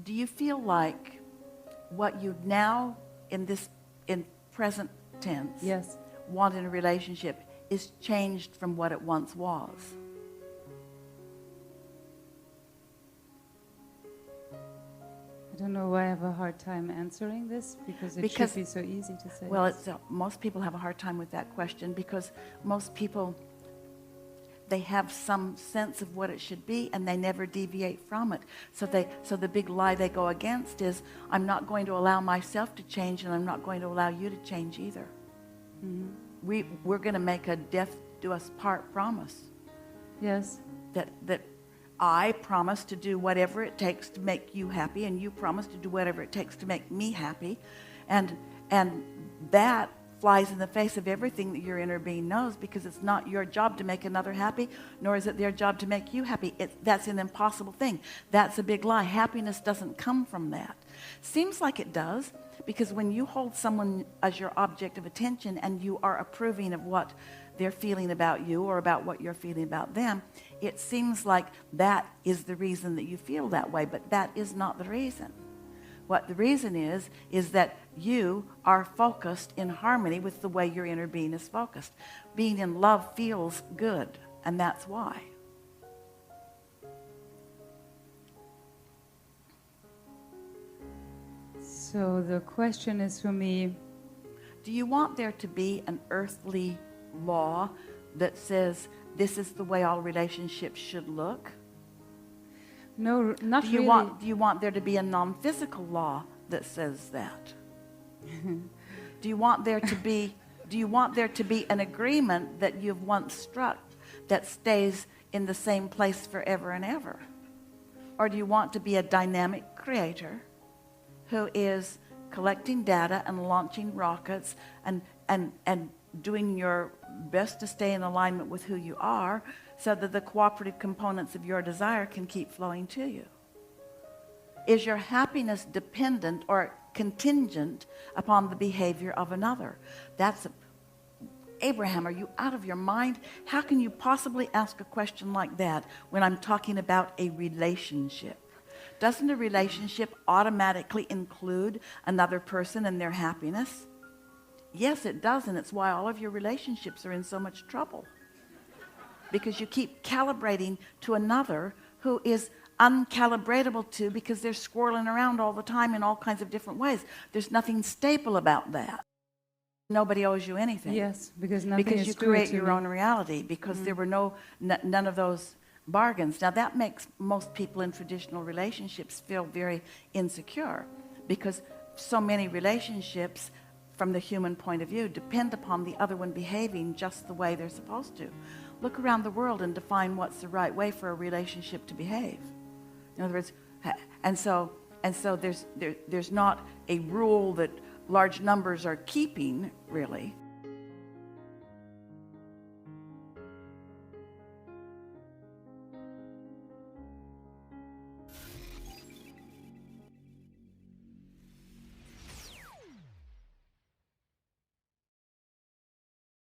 do you feel like what you now, in present tense, Yes. want in a relationship is changed from what it once was? I don't know why I have a hard time answering this, because it should be so easy to say. Well, most people have a hard time with that question, because most people, they have some sense of what it should be and they never deviate from it. So the big lie they go against is, I'm not going to allow myself to change, and I'm not going to allow you to change either. Mm-hmm. We're going to make a death do us part promise. Yes. That I promise to do whatever it takes to make you happy, and you promise to do whatever it takes to make me happy, and that flies in the face of everything that your inner being knows, because it's not your job to make another happy, nor is it their job to make you happy. That's an impossible thing. That's a big lie. Happiness doesn't come from that. Seems like it does, because when you hold someone as your object of attention and you are approving of what they're feeling about you or about what you're feeling about them, it seems like that is the reason that you feel that way, but that is not the reason. What the reason is that you are focused in harmony with the way your inner being is focused. Being in love feels good, and that's why. So the question is for me, do you want there to be an earthly law that says this is the way all relationships should look? no, not really. Do you want there to be a non-physical law that says that? Do you want there to be an agreement that you've once struck that stays in the same place forever and ever? Or do you want to be a dynamic creator who is collecting data and launching rockets and doing your best to stay in alignment with who you are, so that the cooperative components of your desire can keep flowing to you? Is your happiness dependent or contingent upon the behavior of another? Abraham, are you out of your mind? How can you possibly ask a question like that when I'm talking about a relationship? Doesn't a relationship automatically include another person and their happiness? Yes, it does, and it's why all of your relationships are in so much trouble. Because you keep calibrating to another who is uncalibratable to, because they're swirling around all the time in all kinds of different ways. There's nothing stable about that. Nobody owes you anything. Yes, because nothing is you true create to your me. own reality, because there were none of those bargains. Now that makes most people in traditional relationships feel very insecure, because so many relationships from the human point of view depend upon the other one behaving just the way they're supposed to. Look around the world and define what's the right way for a relationship to behave. In other words, and so there's not a rule that large numbers are keeping, really.